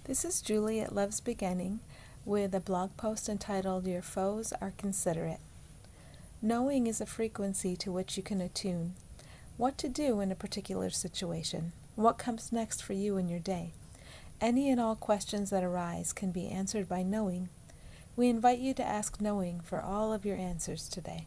This is Julie at Love's Beginning with a blog post entitled Your Foes Are Considerate. Knowing is a frequency to which you can attune. What to do in a particular situation. What comes next for you in your day. Any and all questions that arise can be answered by knowing. We invite you to ask knowing for all of your answers today.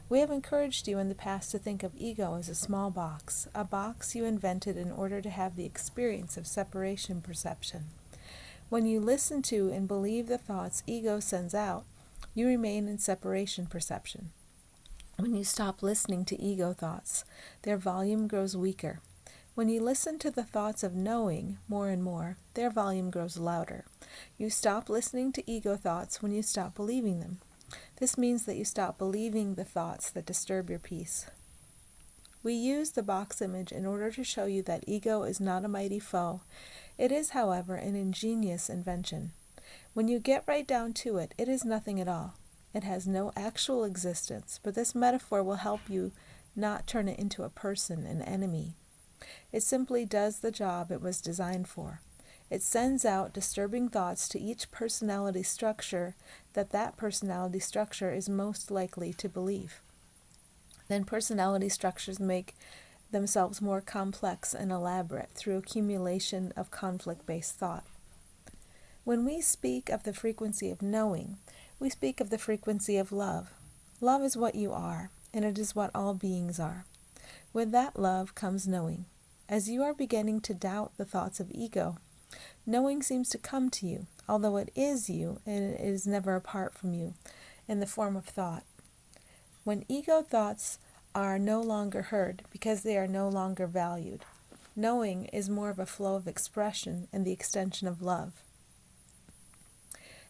We have encouraged you in the past to think of ego as a small box, a box you invented in order to have the experience of separation perception. When you listen to and believe the thoughts ego sends out, you remain in separation perception. When you stop listening to ego thoughts, their volume grows weaker. When you listen to the thoughts of knowing more and more, their volume grows louder. You stop listening to ego thoughts when you stop believing them. This means that you stop believing the thoughts that disturb your peace. We use the box image in order to show you that ego is not a mighty foe. It is, however, an ingenious invention. When you get right down to it, it is nothing at all. It has no actual existence, but this metaphor will help you not turn it into a person, an enemy. It simply does the job it was designed for. It sends out disturbing thoughts to each personality structure that personality structure is most likely to believe. Then personality structures make themselves more complex and elaborate through accumulation of conflict-based thought. When we speak of the frequency of knowing, we speak of the frequency of love. Love is what you are, and it is what all beings are. With that love comes knowing. As you are beginning to doubt the thoughts of ego, knowing seems to come to you, although it is you and it is never apart from you, in the form of thought. When ego thoughts are no longer heard because they are no longer valued, knowing is more of a flow of expression and the extension of love.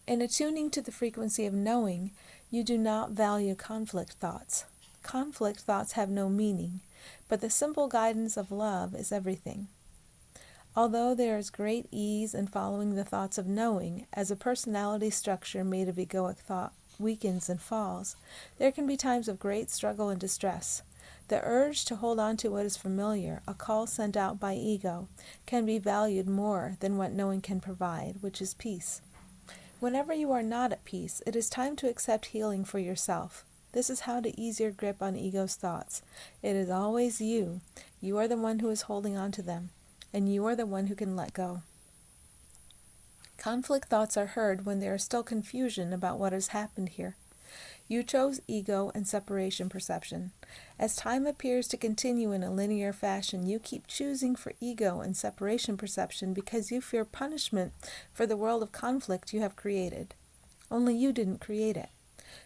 In attuning to the frequency of knowing, you do not value conflict thoughts. Conflict thoughts have no meaning, but the simple guidance of love is everything. Although there is great ease in following the thoughts of knowing, as a personality structure made of egoic thought weakens and falls, there can be times of great struggle and distress. The urge to hold on to what is familiar, a call sent out by ego, can be valued more than what knowing can provide, which is peace. Whenever you are not at peace, it is time to accept healing for yourself. This is how to ease your grip on ego's thoughts. It is always you. You are the one who is holding on to them, and you are the one who can let go. Conflict thoughts are heard when there is still confusion about what has happened here. You chose ego and separation perception. As time appears to continue in a linear fashion, you keep choosing for ego and separation perception because you fear punishment for the world of conflict you have created. Only you didn't create it.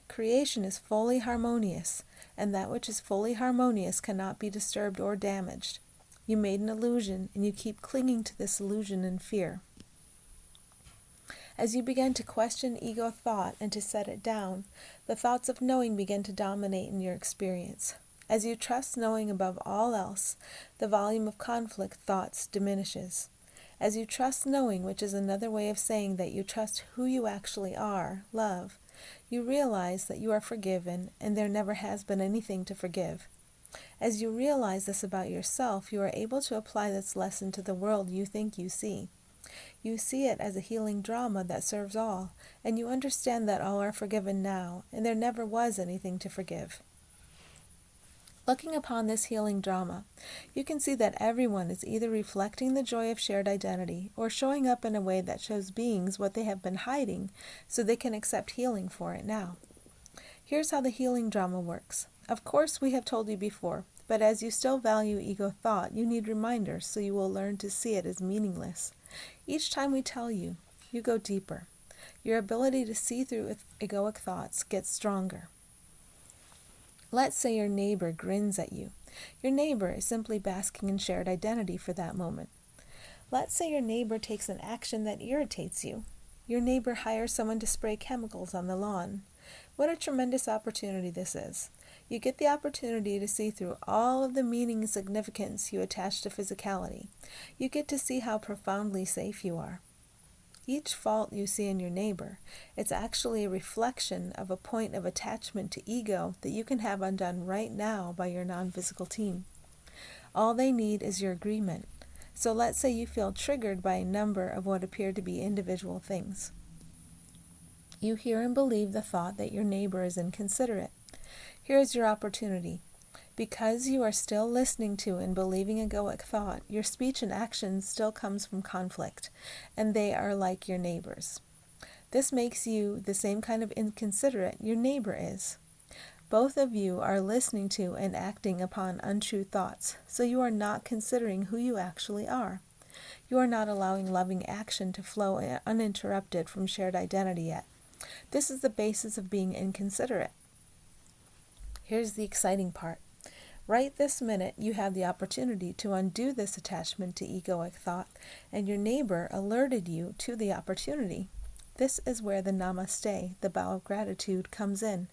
Creation is fully harmonious, and that which is fully harmonious cannot be disturbed or damaged. You made an illusion, and you keep clinging to this illusion in fear. As you begin to question ego thought and to set it down, the thoughts of knowing begin to dominate in your experience. As you trust knowing above all else, the volume of conflict thoughts diminishes. As you trust knowing, which is another way of saying that you trust who you actually are, love, you realize that you are forgiven and there never has been anything to forgive. As you realize this about yourself, you are able to apply this lesson to the world you think you see. You see it as a healing drama that serves all, and you understand that all are forgiven now, and there never was anything to forgive. Looking upon this healing drama, you can see that everyone is either reflecting the joy of shared identity or showing up in a way that shows beings what they have been hiding so they can accept healing for it now. Here's how the healing drama works. Of course, we have told you before, but as you still value ego thought, you need reminders so you will learn to see it as meaningless. Each time we tell you, you go deeper. Your ability to see through egoic thoughts gets stronger. Let's say your neighbor grins at you. Your neighbor is simply basking in shared identity for that moment. Let's say your neighbor takes an action that irritates you. Your neighbor hires someone to spray chemicals on the lawn. What a tremendous opportunity this is. You get the opportunity to see through all of the meaning and significance you attach to physicality. You get to see how profoundly safe you are. Each fault you see in your neighbor, it's actually a reflection of a point of attachment to ego that you can have undone right now by your non-physical team. All they need is your agreement. So let's say you feel triggered by a number of what appear to be individual things. You hear and believe the thought that your neighbor is inconsiderate. Here is your opportunity. Because you are still listening to and believing egoic thought, your speech and actions still comes from conflict, and they are like your neighbor's. This makes you the same kind of inconsiderate your neighbor is. Both of you are listening to and acting upon untrue thoughts, so you are not considering who you actually are. You are not allowing loving action to flow uninterrupted from shared identity yet. This is the basis of being inconsiderate. Here's the exciting part. Right this minute, you have the opportunity to undo this attachment to egoic thought, and your neighbor alerted you to the opportunity. This is where the namaste, the bow of gratitude, comes in.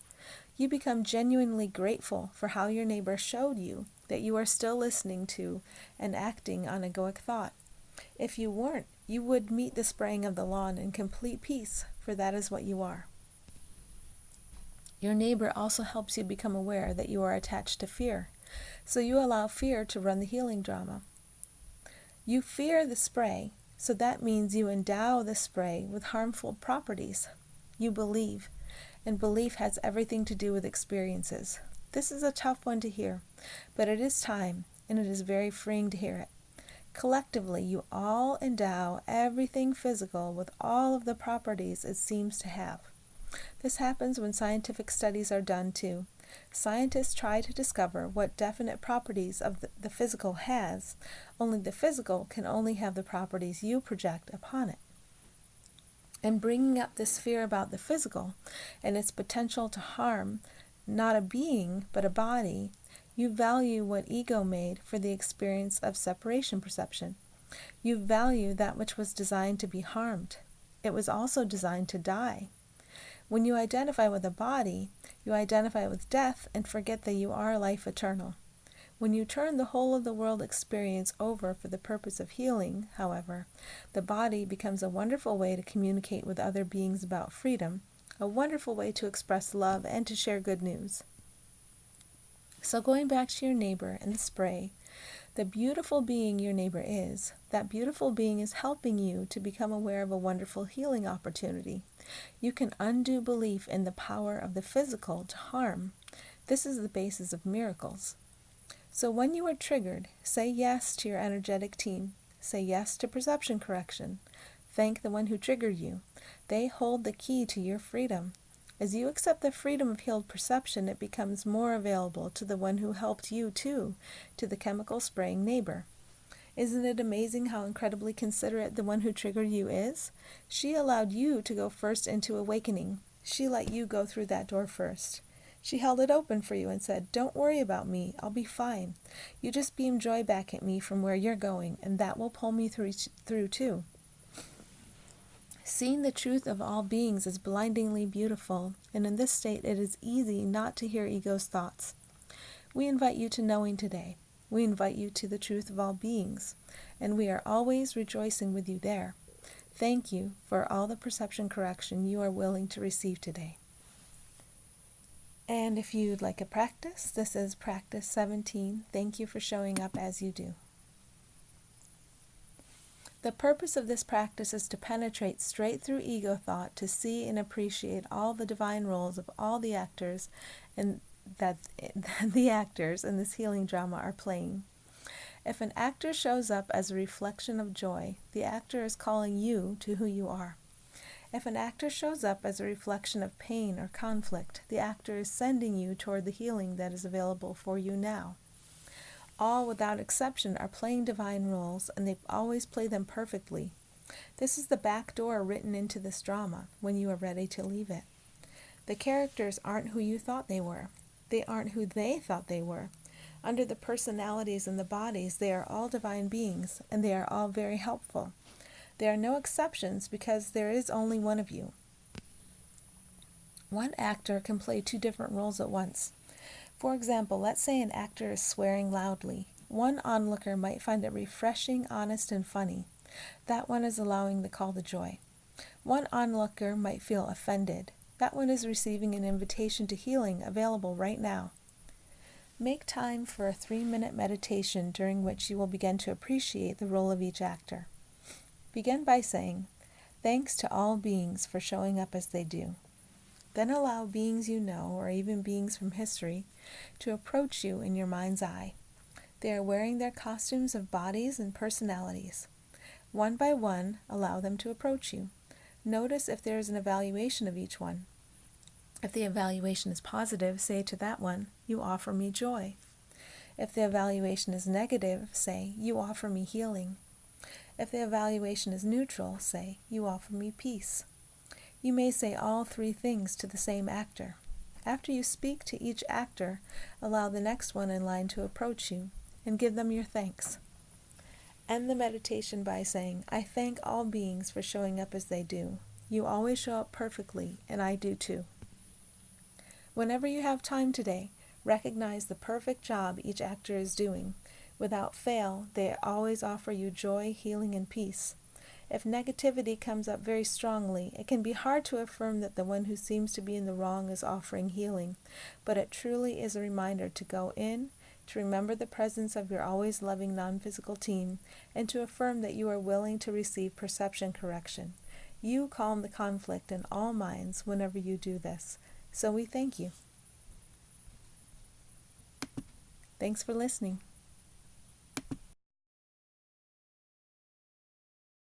You become genuinely grateful for how your neighbor showed you that you are still listening to and acting on egoic thought. If you weren't, you would meet the spraying of the lawn in complete peace, for that is what you are. Your neighbor also helps you become aware that you are attached to fear, so you allow fear to run the healing drama. You fear the spray, so that means you endow the spray with harmful properties. You believe, and belief has everything to do with experiences. This is a tough one to hear, but it is time, and it is very freeing to hear it. Collectively, you all endow everything physical with all of the properties it seems to have. This happens when scientific studies are done too. Scientists try to discover what definite properties of the physical has, only the physical can only have the properties you project upon it. And bringing up this fear about the physical and its potential to harm not a being but a body, you value what ego made for the experience of separation perception. You value that which was designed to be harmed. It was also designed to die. When you identify with a body, you identify with death and forget that you are life eternal. When you turn the whole of the world experience over for the purpose of healing, however, the body becomes a wonderful way to communicate with other beings about freedom, a wonderful way to express love and to share good news. So going back to your neighbor and the spray, the beautiful being your neighbor is, that beautiful being is helping you to become aware of a wonderful healing opportunity. You can undo belief in the power of the physical to harm. This is the basis of miracles. So when you are triggered, say yes to your energetic team. Say yes to perception correction. Thank the one who triggered you. They hold the key to your freedom. As you accept the freedom of healed perception, it becomes more available to the one who helped you too, to the chemical spraying neighbor. Isn't it amazing how incredibly considerate the one who triggered you is? She allowed you to go first into awakening. She let you go through that door first. She held it open for you and said, "Don't worry about me, I'll be fine. You just beam joy back at me from where you're going, and that will pull me through too." Seeing the truth of all beings is blindingly beautiful, and in this state it is easy not to hear ego's thoughts. We invite you to knowing today. We invite you to the truth of all beings, and we are always rejoicing with you there. Thank you for all the perception correction you are willing to receive today. And if you'd like a practice, this is practice 17. Thank you for showing up as you do. The purpose of this practice is to penetrate straight through ego thought, to see and appreciate all the divine roles of all the actors and that the actors in this healing drama are playing. If an actor shows up as a reflection of joy, the actor is calling you to who you are. If an actor shows up as a reflection of pain or conflict, the actor is sending you toward the healing that is available for you now. All, without exception, are playing divine roles, and they always play them perfectly. This is the back door written into this drama when you are ready to leave it. The characters aren't who you thought they were. They aren't who they thought they were. Under the personalities and the bodies, they are all divine beings, and they are all very helpful. There are no exceptions because there is only one of you. One actor can play two different roles at once. For example, let's say an actor is swearing loudly. One onlooker might find it refreshing, honest, and funny. That one is allowing the call to joy. One onlooker might feel offended. That one is receiving an invitation to healing available right now. Make time for a 3-minute meditation during which you will begin to appreciate the role of each actor. Begin by saying, "Thanks to all beings for showing up as they do." Then allow beings you know, or even beings from history, to approach you in your mind's eye. They are wearing their costumes of bodies and personalities. One by one, allow them to approach you. Notice if there is an evaluation of each one. If the evaluation is positive, say to that one, "You offer me joy." If the evaluation is negative, say, "You offer me healing." If the evaluation is neutral, say, "You offer me peace." You may say all three things to the same actor. After you speak to each actor, allow the next one in line to approach you and give them your thanks. End the meditation by saying, "I thank all beings for showing up as they do. You always show up perfectly, and I do too." Whenever you have time today, recognize the perfect job each actor is doing. Without fail, they always offer you joy, healing, and peace. If negativity comes up very strongly, it can be hard to affirm that the one who seems to be in the wrong is offering healing, but it truly is a reminder to go in, to remember the presence of your always loving non-physical team, and to affirm that you are willing to receive perception correction. You calm the conflict in all minds whenever you do this. So we thank you. Thanks for listening.